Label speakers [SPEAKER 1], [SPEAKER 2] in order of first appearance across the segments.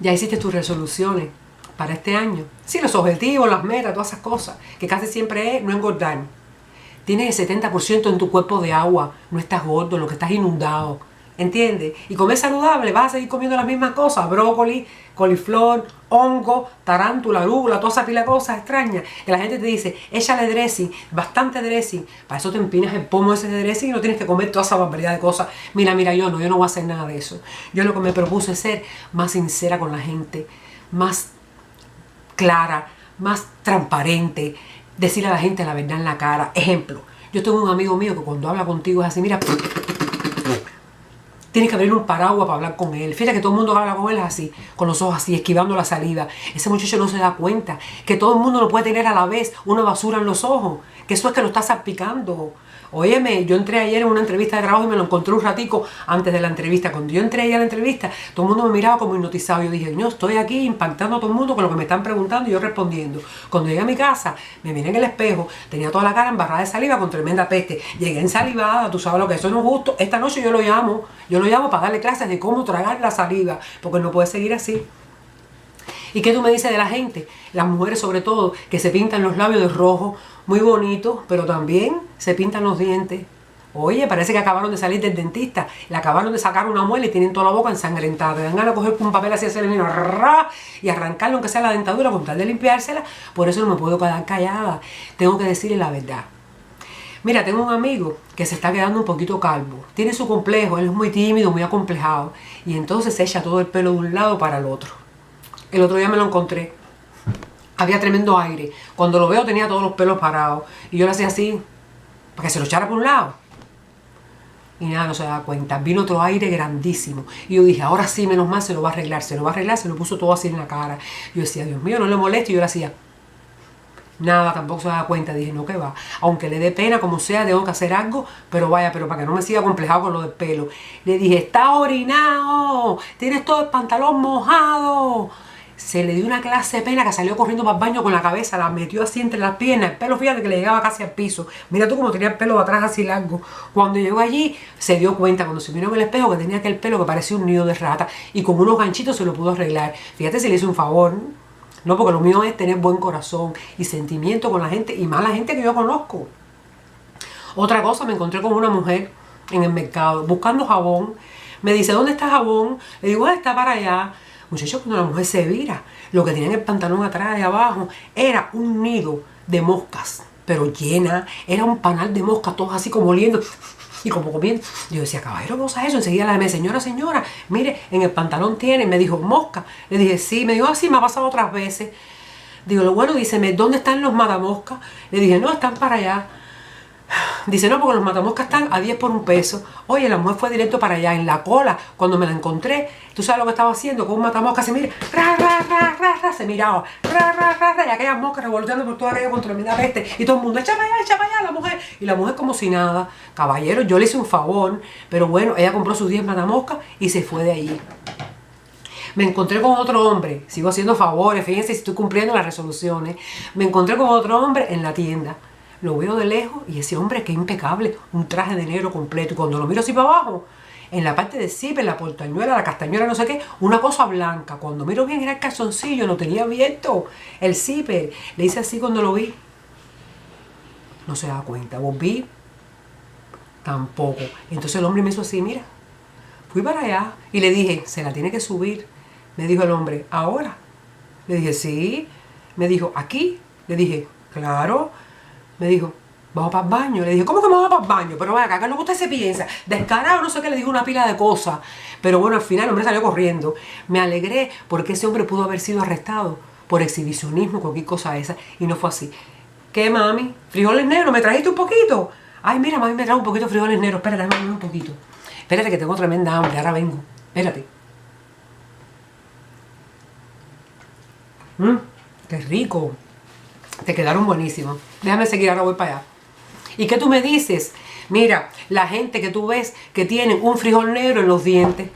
[SPEAKER 1] Ya hiciste tus resoluciones para este año. Sí, los objetivos, las metas, todas esas cosas, que casi siempre es no engordar. Tienes el 70% en tu cuerpo de agua, no estás gordo, lo que estás inundado. ¿Entiendes? Y comer saludable, vas a seguir comiendo las mismas cosas, brócoli, coliflor, hongo, tarántula, rúgula, toda esa pila de cosas extrañas. Que la gente te dice, échale dressing, bastante dressing. Para eso te empinas el pomo ese de dressing y no tienes que comer toda esa barbaridad de cosas. Mira, yo no voy a hacer nada de eso. Yo lo que me propuse es ser más sincera con la gente, más clara, más transparente, decirle a la gente la verdad en la cara. Ejemplo, yo tengo un amigo mío que cuando habla contigo es así, mira, tienes que abrir un paraguas para hablar con él. Fíjate que todo el mundo habla con él así, con los ojos así, esquivando la saliva. Ese muchacho no se da cuenta que todo el mundo no puede tener a la vez una basura en los ojos, que eso es que lo está salpicando. Óyeme, yo entré ayer en una entrevista de trabajo y me lo encontré un ratico antes de la entrevista. Cuando yo entré ayer a la entrevista, todo el mundo me miraba como hipnotizado. Yo dije, no, estoy aquí impactando a todo el mundo con lo que me están preguntando y yo respondiendo. Cuando llegué a mi casa, me miré en el espejo, tenía toda la cara embarrada de saliva con tremenda peste. Llegué ensalivada, tú sabes lo que eso no es justo. Esta noche yo lo llamo para darle clases de cómo tragar la saliva, porque no puede seguir así. ¿Y qué tú me dices de la gente? Las mujeres sobre todo, que se pintan los labios de rojo, muy bonitos, pero también se pintan los dientes. Oye, parece que acabaron de salir del dentista, le acabaron de sacar una muela y tienen toda la boca ensangrentada. Te dan ganas de coger un papel así, hacerle y arrancarle aunque sea la dentadura con tal de limpiársela. Por eso no me puedo quedar callada. Tengo que decirle la verdad. Mira, tengo un amigo que se está quedando un poquito calvo. Tiene su complejo, él es muy tímido, muy acomplejado. Y entonces se echa todo el pelo de un lado para el otro. El otro día me lo encontré. Había tremendo aire. Cuando lo veo tenía todos los pelos parados. Y yo le hacía así, para que se lo echara por un lado. Y nada, no se daba cuenta. Vino otro aire grandísimo. Y yo dije, ahora sí, menos mal, se lo va a arreglar. Se lo va a arreglar, se lo puso todo así en la cara. Yo decía, Dios mío, no le moleste. Y yo le hacía, nada, tampoco se daba cuenta. Dije, no, que va. Aunque le dé pena, como sea, tengo que hacer algo. Pero vaya, pero para que no me siga complejado con lo del pelo. Le dije, está orinado. Tienes todo el pantalón mojado. Se le dio una clase de pena que salió corriendo para el baño con la cabeza, la metió así entre las piernas, el pelo, fíjate que le llegaba casi al piso. Mira tú cómo tenía el pelo atrás así largo. Cuando llegó allí, se dio cuenta, cuando se miró en el espejo, que tenía aquel pelo que parecía un nido de rata y con unos ganchitos se lo pudo arreglar. Fíjate si le hizo un favor. No, porque lo mío es tener buen corazón y sentimiento con la gente y más la gente que yo conozco. Otra cosa, me encontré con una mujer en el mercado buscando jabón. Me dice, ¿dónde está el jabón? Le digo, está para allá. Muchachos, cuando la mujer se vira, lo que tenía en el pantalón atrás y abajo era un nido de moscas, pero llena, era un panal de moscas, todos así como oliendo y como comiendo. Yo decía, caballero, ¿qué cosa es eso? Enseguida la dije, señora, mire, en el pantalón tiene. Me dijo, mosca. Le dije, sí. Me dijo, así me ha pasado otras veces. Digo, lo bueno, dice, ¿dónde están los matamoscas? Le dije, no, están para allá. Dice, no, porque los matamoscas están a 10 por un peso. Oye, la mujer fue directo para allá, en la cola. Cuando me la encontré, ¿tú sabes lo que estaba haciendo? Con un matamosca se mira, se miraba, y aquellas moscas revoloteando por toda aquella con tremenda peste. Y todo el mundo, echa para allá, la mujer. Y la mujer como si nada. Caballero, yo le hice un favor, pero bueno, ella compró sus 10 matamoscas y se fue de allí. Me encontré con otro hombre, sigo haciendo favores, fíjense si estoy cumpliendo las resoluciones. Me encontré con otro hombre en la tienda. Lo veo de lejos y ese hombre que impecable, un traje de negro completo. Y cuando lo miro así para abajo, en la parte de zipper, la portañuela, la castañuela, no sé qué, una cosa blanca. Cuando miro bien era el calzoncillo, no tenía abierto el zipper. Le hice así cuando lo vi. No se da cuenta. Volví, tampoco. Entonces el hombre me hizo así, mira. Fui para allá y le dije, se la tiene que subir. Me dijo el hombre, ¿ahora? Le dije, sí. Me dijo, ¿aquí? Le dije, claro. Me dijo, vamos para el baño. Le dije, ¿cómo que me vamos para el baño? Pero vaya, acá es lo que usted se piensa. Descarado, no sé qué, le dijo una pila de cosas. Pero bueno, al final el hombre salió corriendo. Me alegré porque ese hombre pudo haber sido arrestado por exhibicionismo, cualquier cosa esa. Y no fue así. ¿Qué, mami? ¿Frijoles negros? ¿Me trajiste un poquito? Ay, mira, mami, me trajo un poquito de frijoles negros. Espérate, mami, un poquito. Espérate que tengo tremenda hambre, ahora vengo. Espérate. Qué rico. Te quedaron buenísimos. Déjame seguir, ahora voy para allá. ¿Y qué tú me dices? Mira, la gente que tú ves que tienen un frijol negro en los dientes.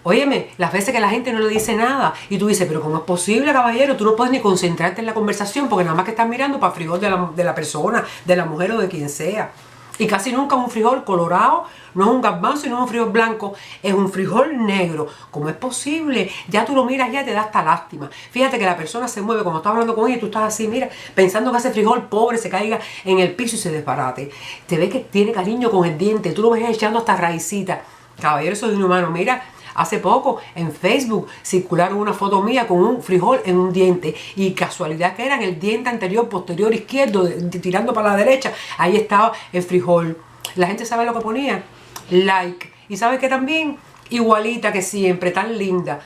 [SPEAKER 1] Óyeme, las veces que la gente no le dice nada y tú dices, pero ¿cómo es posible, caballero? Tú no puedes ni concentrarte en la conversación porque nada más que estás mirando para el frijol de la persona, de la mujer o de quien sea. Y casi nunca un frijol colorado, no es un garbanzo y no es un frijol blanco, es un frijol negro. ¿Cómo es posible? Ya tú lo miras, ya te da hasta lástima. Fíjate que la persona se mueve, cuando estás hablando con ella, y tú estás así, mira, pensando que ese frijol pobre se caiga en el piso y se desbarate. Te ve que tiene cariño con el diente, tú lo ves echando hasta raicita. Caballero, eso es inhumano. Mira, hace poco en Facebook circularon una foto mía con un frijol en un diente, y casualidad que era en el diente anterior, posterior, izquierdo, tirando para la derecha, ahí estaba el frijol. La gente sabe lo que ponía, like, y sabe que también igualita que siempre, tan linda.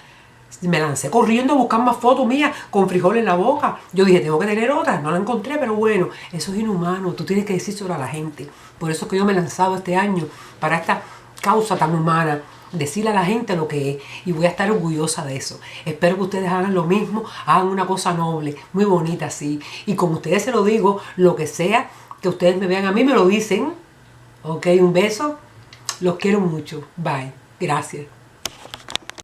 [SPEAKER 1] Me lancé corriendo a buscar más fotos mías con frijol en la boca. Yo dije, tengo que tener otras, no la encontré, pero bueno, eso es inhumano, tú tienes que decir sobre a la gente. Por eso es que yo me he lanzado este año para esta causa tan humana, decirle a la gente lo que es, y voy a estar orgullosa de eso. Espero que ustedes hagan lo mismo, hagan una cosa noble, muy bonita así, y como ustedes se lo digo, lo que sea que ustedes me vean a mí, me lo dicen. Ok, un beso, los quiero mucho, bye, gracias.